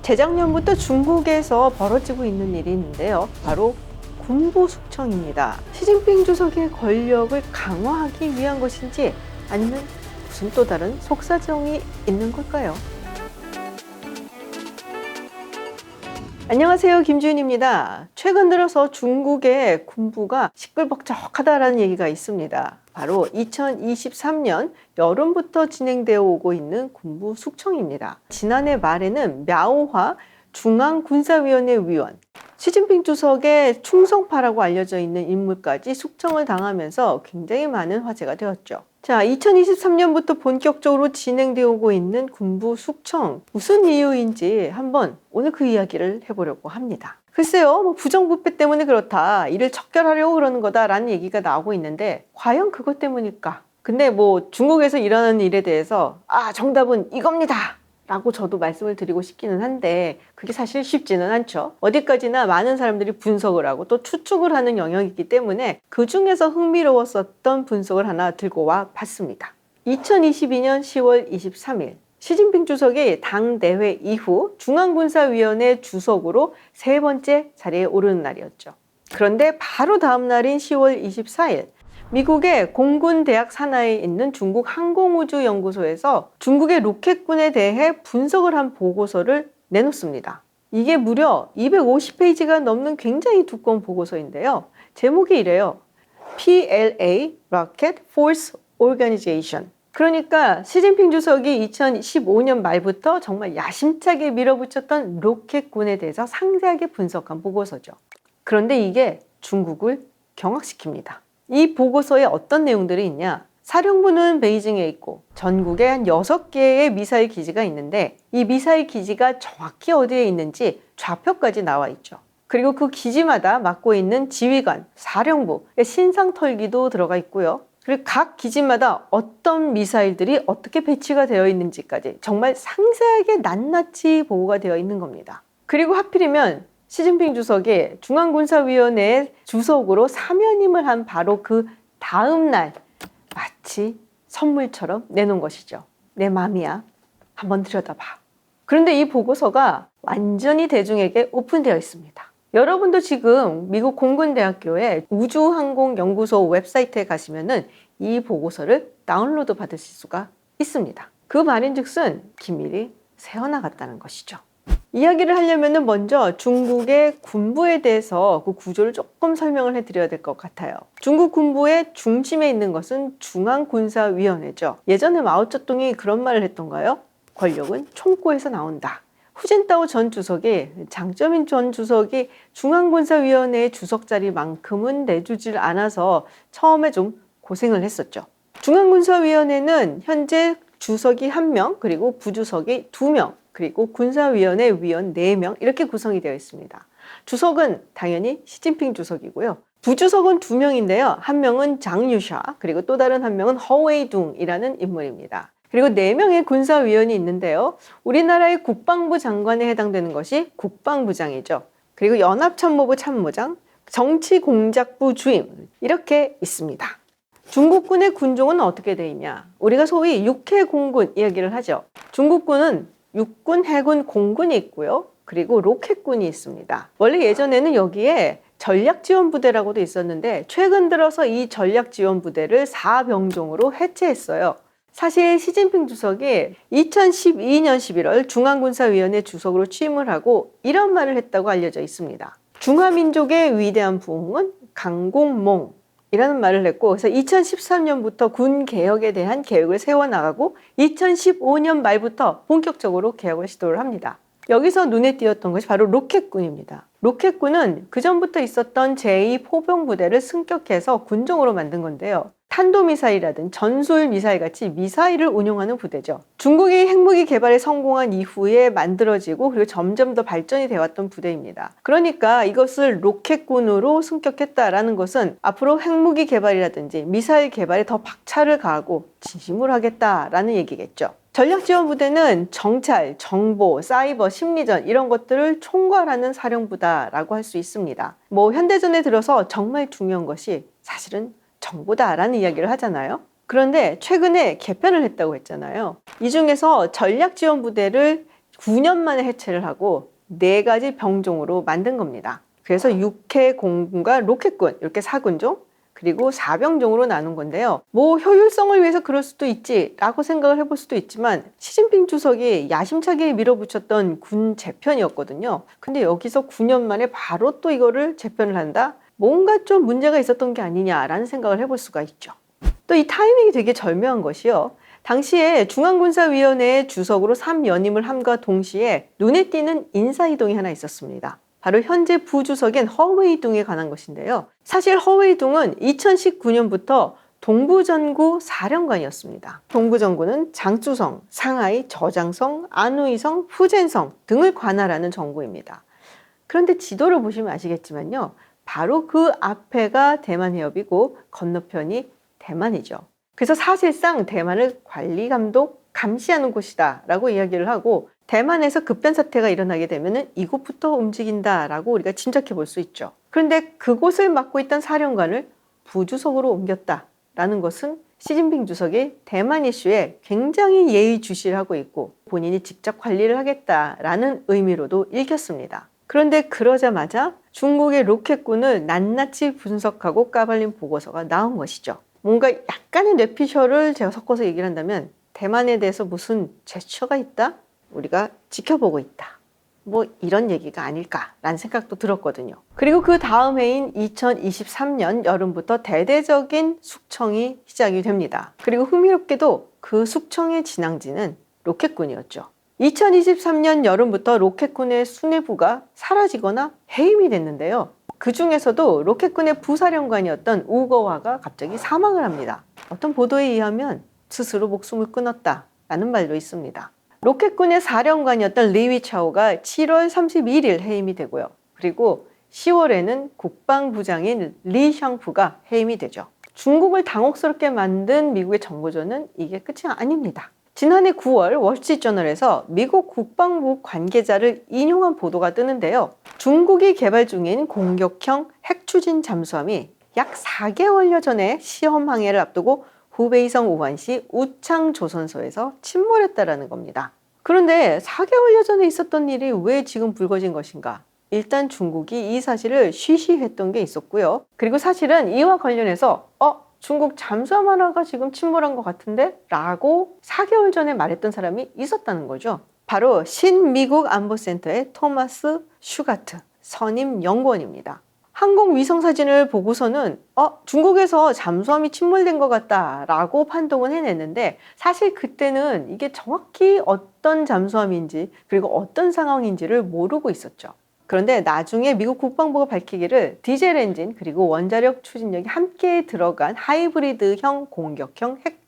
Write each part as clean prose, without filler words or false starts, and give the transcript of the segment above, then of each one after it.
재작년부터 중국에서 벌어지고 있는 일이 있는데요. 바로 군부 숙청입니다. 시진핑 주석의 권력을 강화하기 위한 것인지 아니면 무슨 또 다른 속사정이 있는 걸까요? 안녕하세요, 김주윤입니다. 최근 들어서 중국의 군부가 시끌벅적하다라는 얘기가 있습니다. 바로 2023년 여름부터 진행되어 오고 있는 군부 숙청입니다. 지난해 말에는 мя오화 중앙군사위원회 위원, 시진핑 주석의 충성파라고 알려져 있는 인물까지 숙청을 당하면서 굉장히 많은 화제가 되었죠. 자, 2023년부터 본격적으로 진행되어 오고 있는 군부 숙청, 무슨 이유인지 한번 오늘 그 이야기를 해보려고 합니다. 글쎄요, 부정부패 때문에 그렇다, 이를 척결하려고 그러는 거다라는 얘기가 나오고 있는데 과연 그것 때문일까? 근데 중국에서 일어나는 일에 대해서 정답은 이겁니다 라고 저도 말씀을 드리고 싶기는 한데 그게 사실 쉽지는 않죠. 어디까지나 많은 사람들이 분석을 하고 또 추측을 하는 영역이기 때문에 그 중에서 흥미로웠었던 분석을 하나 들고 와 봤습니다. 2022년 10월 23일 시진핑 주석이 당대회 이후 중앙군사위원회 주석으로 세 번째 자리에 오르는 날이었죠. 그런데 바로 다음 날인 10월 24일 미국의 공군대학 산하에 있는 중국 항공우주연구소에서 중국의 로켓군에 대해 분석을 한 보고서를 내놓습니다. 이게 무려 250페이지가 넘는 굉장히 두꺼운 보고서인데요. 제목이 이래요. PLA Rocket Force Organization. 그러니까 시진핑 주석이 2015년 말부터 정말 야심차게 밀어붙였던 로켓군에 대해서 상세하게 분석한 보고서죠. 그런데 이게 중국을 경악시킵니다. 이 보고서에 어떤 내용들이 있냐? 사령부는 베이징에 있고 전국에 한 6개의 미사일 기지가 있는데 이 미사일 기지가 정확히 어디에 있는지 좌표까지 나와 있죠. 그리고 그 기지마다 맡고 있는 지휘관, 사령부, 신상털기도 들어가 있고요. 그리고 각 기지마다 어떤 미사일들이 어떻게 배치가 되어 있는지까지 정말 상세하게 낱낱이 보고가 되어 있는 겁니다. 그리고 하필이면 시진핑 주석이 중앙군사위원회 주석으로 사면임을 한 바로 그 다음 날 마치 선물처럼 내놓은 것이죠. 내 맘이야. 한번 들여다봐. 그런데 이 보고서가 완전히 대중에게 오픈되어 있습니다. 여러분도 지금 미국 공군대학교의 우주항공연구소 웹사이트에 가시면은 이 보고서를 다운로드 받으실 수가 있습니다. 그 말인즉슨 기밀이 새어나갔다는 것이죠. 이야기를 하려면 먼저 중국의 군부에 대해서 그 구조를 조금 설명을 해드려야 될 것 같아요. 중국 군부의 중심에 있는 것은 중앙군사위원회죠. 예전에 마오쩌둥이 그런 말을 했던가요? 권력은 총구에서 나온다. 후진타오 전 주석이, 장쩌민 전 주석이 중앙군사위원회의 주석 자리만큼은 내주질 않아서 처음에 좀 고생을 했었죠. 중앙군사위원회는 현재 주석이 1명, 그리고 부주석이 2명, 그리고 군사위원회 위원 4명 이렇게 구성이 되어 있습니다. 주석은 당연히 시진핑 주석이고요. 부주석은 2명인데요. 한 명은 장유샤, 그리고 또 다른 한 명은 허웨이둥이라는 인물입니다. 그리고 4명의 군사위원이 있는데요. 우리나라의 국방부 장관에 해당되는 것이 국방부장이죠. 그리고 연합참모부 참모장, 정치공작부 주임 이렇게 있습니다. 중국군의 군종은 어떻게 되어 있냐? 우리가 소위 육해공군 이야기를 하죠. 중국군은 육군, 해군, 공군이 있고요. 그리고 로켓군이 있습니다. 원래 예전에는 여기에 전략지원부대라고도 있었는데 최근 들어서 이 전략지원부대를 4병종으로 해체했어요. 사실 시진핑 주석이 2012년 11월 중앙군사위원회 주석으로 취임을 하고 이런 말을 했다고 알려져 있습니다. 중화민족의 위대한 부흥은 강공몽 이라는 말을 했고, 그래서 2013년부터 군 개혁에 대한 계획을 세워나가고 2015년 말부터 본격적으로 개혁을 시도를 합니다. 여기서 눈에 띄었던 것이 바로 로켓군입니다. 로켓군은 그전부터 있었던 제2포병부대를 승격해서 군종으로 만든 건데요. 탄도미사일이라든 전술미사일 같이 미사일을 운용하는 부대죠. 중국이 핵무기 개발에 성공한 이후에 만들어지고 그리고 점점 더 발전이 되어왔던 부대입니다. 그러니까 이것을 로켓군으로 승격했다라는 것은 앞으로 핵무기 개발이라든지 미사일 개발에 더 박차를 가하고 진심으로 하겠다라는 얘기겠죠. 전략지원부대는 정찰, 정보, 사이버, 심리전 이런 것들을 총괄하는 사령부다라고 할 수 있습니다. 현대전에 들어서 정말 중요한 것이 사실은 정보다라는 이야기를 하잖아요. 그런데 최근에 개편을 했다고 했잖아요. 이 중에서 전략지원부대를 9년 만에 해체를 하고 4가지 병종으로 만든 겁니다. 그래서 육해 공군과 로켓군 이렇게 4군종 그리고 4병종으로 나눈 건데요. 뭐 효율성을 위해서 그럴 수도 있지라고 생각을 해볼 수도 있지만 시진핑 주석이 야심차게 밀어붙였던 군 재편이었거든요. 근데 여기서 9년 만에 바로 또 이거를 재편을 한다? 뭔가 좀 문제가 있었던 게 아니냐라는 생각을 해볼 수가 있죠. 또 이 타이밍이 되게 절묘한 것이요. 당시에 중앙군사위원회의 주석으로 3연임을 함과 동시에 눈에 띄는 인사이동이 하나 있었습니다. 바로 현재 부주석인 허웨이둥에 관한 것인데요. 사실 허웨이둥은 2019년부터 동부전구 사령관이었습니다. 동부전구는 장쑤성, 상하이, 저장성, 안우이성, 후젠성 등을 관할하는 정부입니다. 그런데 지도를 보시면 아시겠지만요. 바로 그 앞에가 대만 해협이고 건너편이 대만이죠. 그래서 사실상 대만을 관리, 감독, 감시하는 곳이다 라고 이야기를 하고 대만에서 급변 사태가 일어나게 되면 이곳부터 움직인다라고 우리가 짐작해 볼 수 있죠. 그런데 그곳을 맡고 있던 사령관을 부주석으로 옮겼다라는 것은 시진핑 주석이 대만 이슈에 굉장히 예의주시하고 있고 본인이 직접 관리를 하겠다라는 의미로도 읽혔습니다. 그런데 그러자마자 중국의 로켓군을 낱낱이 분석하고 까발린 보고서가 나온 것이죠. 뭔가 약간의 뇌피셜을 제가 섞어서 얘기를 한다면 대만에 대해서 무슨 제스처가 있다? 우리가 지켜보고 있다. 뭐 이런 얘기가 아닐까라는 생각도 들었거든요. 그리고 그 다음 해인 2023년 여름부터 대대적인 숙청이 시작이 됩니다. 그리고 흥미롭게도 그 숙청의 진앙지는 로켓군이었죠. 2023년 여름부터 로켓군의 수뇌부가 사라지거나 해임이 됐는데요. 그 중에서도 로켓군의 부사령관이었던 우거화가 갑자기 사망을 합니다. 어떤 보도에 의하면 스스로 목숨을 끊었다라는 말도 있습니다. 로켓군의 사령관이었던 리위차오가 7월 31일 해임이 되고요. 그리고 10월에는 국방부장인 리 샹푸가 해임이 되죠. 중국을 당혹스럽게 만든 미국의 정보전은 이게 끝이 아닙니다. 지난해 9월 월스트리트저널에서 미국 국방부 관계자를 인용한 보도가 뜨는데요. 중국이 개발 중인 공격형 핵추진 잠수함이 약 4개월여 전에 시험 항해를 앞두고 후베이성 우한시 우창 조선소에서 침몰했다라는 겁니다. 그런데 4개월여 전에 있었던 일이 왜 지금 불거진 것인가? 일단 중국이 이 사실을 쉬쉬했던 게 있었고요. 그리고 사실은 이와 관련해서 중국 잠수함 하나가 지금 침몰한 것 같은데? 라고 4개월 전에 말했던 사람이 있었다는 거죠. 바로 신미국 안보센터의 토마스 슈가트 선임 연구원입니다. 항공위성 사진을 보고서는 중국에서 잠수함이 침몰된 것 같다라고 판독은 해냈는데 사실 그때는 이게 정확히 어떤 잠수함인지 그리고 어떤 상황인지를 모르고 있었죠. 그런데 나중에 미국 국방부가 밝히기를 디젤 엔진 그리고 원자력 추진력이 함께 들어간 하이브리드형 공격형 핵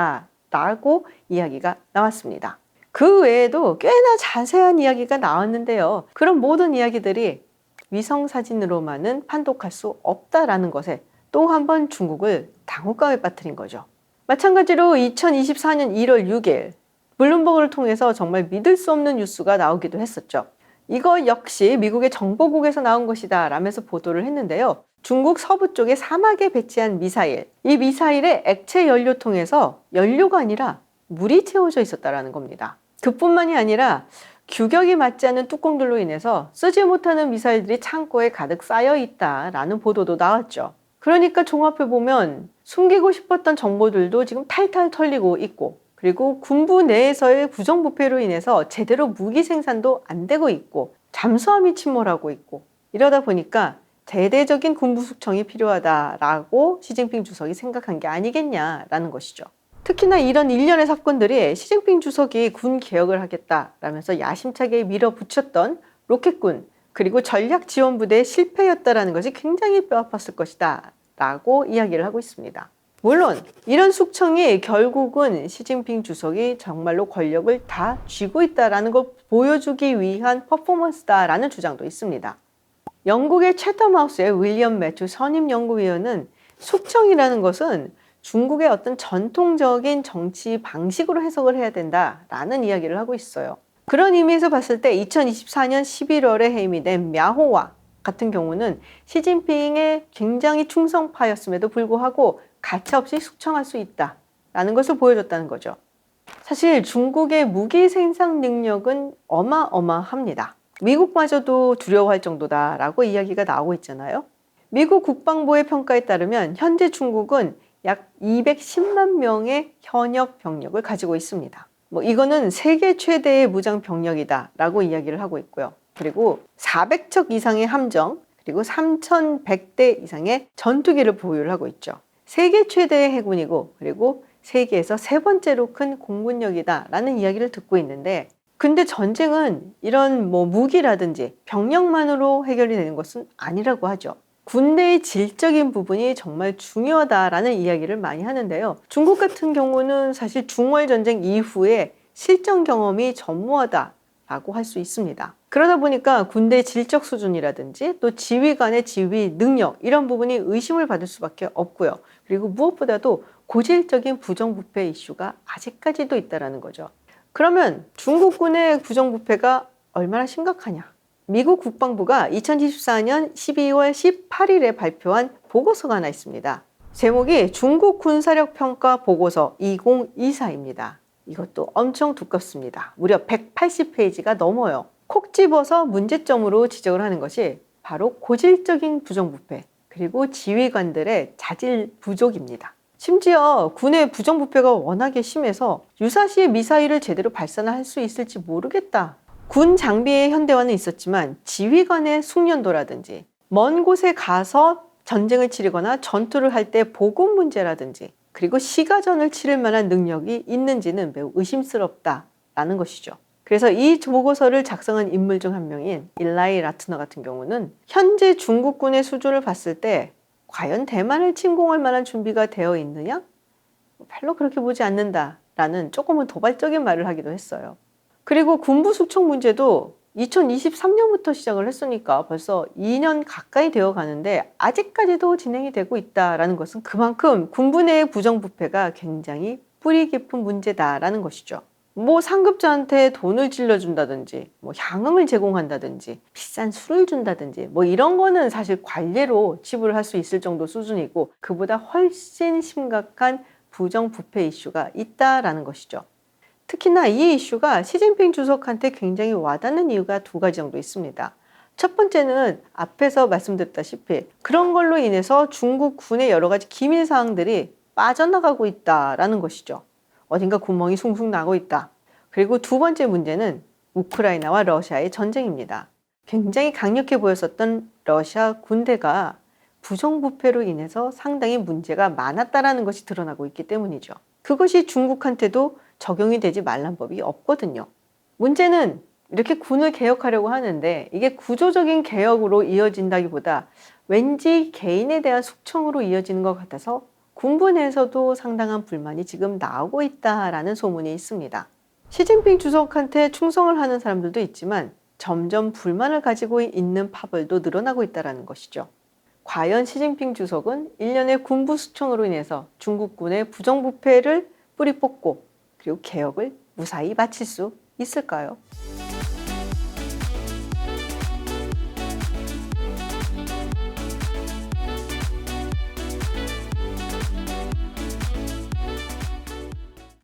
잠수함이었다라고 이야기가 나왔습니다. 그 외에도 꽤나 자세한 이야기가 나왔는데요. 그런 모든 이야기들이 위성 사진으로만은 판독할 수 없다라는 것에 또 한 번 중국을 당혹감에 빠뜨린 거죠. 마찬가지로 2024년 1월 6일 블룸버그를 통해서 정말 믿을 수 없는 뉴스가 나오기도 했었죠. 이거 역시 미국의 정보국에서 나온 것이다 라면서 보도를 했는데요. 중국 서부 쪽에 사막에 배치한 미사일, 이 미사일의 액체 연료통에서 연료가 아니라 물이 채워져 있었다는 겁니다. 그뿐만이 아니라 규격이 맞지 않는 뚜껑들로 인해서 쓰지 못하는 미사일들이 창고에 가득 쌓여 있다라는 보도도 나왔죠. 그러니까 종합해보면 숨기고 싶었던 정보들도 지금 탈탈 털리고 있고 그리고 군부 내에서의 부정부패로 인해서 제대로 무기 생산도 안 되고 있고 잠수함이 침몰하고 있고 이러다 보니까 대대적인 군부 숙청이 필요하다라고 시진핑 주석이 생각한 게 아니겠냐라는 것이죠. 특히나 이런 일련의 사건들이 시진핑 주석이 군 개혁을 하겠다라면서 야심차게 밀어붙였던 로켓군 그리고 전략지원부대의 실패였다라는 것이 굉장히 뼈아팠을 것이다 라고 이야기를 하고 있습니다. 물론 이런 숙청이 결국은 시진핑 주석이 정말로 권력을 다 쥐고 있다는 걸 보여주기 위한 퍼포먼스다라는 주장도 있습니다. 영국의 채텀하우스의 윌리엄 매튜 선임연구위원은 숙청이라는 것은 중국의 어떤 전통적인 정치 방식으로 해석을 해야 된다라는 이야기를 하고 있어요. 그런 의미에서 봤을 때 2024년 11월에 해임이 된 мя호와 같은 경우는 시진핑의 굉장히 충성파였음에도 불구하고 가차없이 숙청할 수 있다라는 것을 보여줬다는 거죠. 사실 중국의 무기 생산 능력은 어마어마합니다. 미국마저도 두려워할 정도다라고 이야기가 나오고 있잖아요. 미국 국방부의 평가에 따르면 현재 중국은 약 210만 명의 현역 병력을 가지고 있습니다. 이거는 세계 최대의 무장 병력이다라고 이야기를 하고 있고요. 그리고 400척 이상의 함정, 그리고 3,100대 이상의 전투기를 보유를 하고 있죠. 세계 최대의 해군이고, 그리고 세계에서 세 번째로 큰 공군력이다라는 이야기를 듣고 있는데, 근데 전쟁은 이런 무기라든지 병력만으로 해결이 되는 것은 아니라고 하죠. 군대의 질적인 부분이 정말 중요하다라는 이야기를 많이 하는데요. 중국 같은 경우는 사실 중월 전쟁 이후에 실전 경험이 전무하다라고 할 수 있습니다. 그러다 보니까 군대의 질적 수준이라든지 또 지휘관의 지휘 능력 이런 부분이 의심을 받을 수밖에 없고요. 그리고 무엇보다도 고질적인 부정부패 이슈가 아직까지도 있다는 거죠. 그러면 중국군의 부정부패가 얼마나 심각하냐? 미국 국방부가 2024년 12월 18일에 발표한 보고서가 하나 있습니다. 제목이 중국 군사력 평가 보고서 2024입니다. 이것도 엄청 두껍습니다. 무려 180페이지가 넘어요. 콕 집어서 문제점으로 지적을 하는 것이 바로 고질적인 부정부패, 그리고 지휘관들의 자질 부족입니다. 심지어 군의 부정부패가 워낙에 심해서 유사시에 미사일을 제대로 발사할 수 있을지 모르겠다. 군 장비의 현대화는 있었지만 지휘관의 숙련도라든지 먼 곳에 가서 전쟁을 치르거나 전투를 할 때 보급 문제라든지 그리고 시가전을 치를 만한 능력이 있는지는 매우 의심스럽다라는 것이죠. 그래서 이 보고서를 작성한 인물 중 한 명인 일라이 라트너 같은 경우는 현재 중국군의 수준을 봤을 때 과연 대만을 침공할 만한 준비가 되어 있느냐? 별로 그렇게 보지 않는다라는 조금은 도발적인 말을 하기도 했어요. 그리고 군부 숙청 문제도 2023년부터 시작을 했으니까 벌써 2년 가까이 되어 가는데 아직까지도 진행이 되고 있다는 것은 그만큼 군부 내의 부정부패가 굉장히 뿌리 깊은 문제다라는 것이죠. 상급자한테 돈을 찔러준다든지, 향응을 제공한다든지, 비싼 술을 준다든지, 이런 거는 사실 관례로 치부를 할 수 있을 정도 수준이고, 그보다 훨씬 심각한 부정부패 이슈가 있다라는 것이죠. 특히나 이 이슈가 시진핑 주석한테 굉장히 와닿는 이유가 두 가지 정도 있습니다. 첫 번째는 앞에서 말씀드렸다시피 그런 걸로 인해서 중국 군의 여러 가지 기밀 사항들이 빠져나가고 있다라는 것이죠. 어딘가 구멍이 숭숭 나고 있다. 그리고 두 번째 문제는 우크라이나와 러시아의 전쟁입니다. 굉장히 강력해 보였었던 러시아 군대가 부정부패로 인해서 상당히 문제가 많았다라는 것이 드러나고 있기 때문이죠. 그것이 중국한테도 적용이 되지 말란 법이 없거든요. 문제는 이렇게 군을 개혁하려고 하는데 이게 구조적인 개혁으로 이어진다기보다 왠지 개인에 대한 숙청으로 이어지는 것 같아서 군부 내에서도 상당한 불만이 지금 나오고 있다라는 소문이 있습니다. 시진핑 주석한테 충성을 하는 사람들도 있지만 점점 불만을 가지고 있는 파벌도 늘어나고 있다는 것이죠. 과연 시진핑 주석은 일련의 군부 숙청으로 인해서 중국군의 부정부패를 뿌리 뽑고 그리고 개혁을 무사히 마칠 수 있을까요?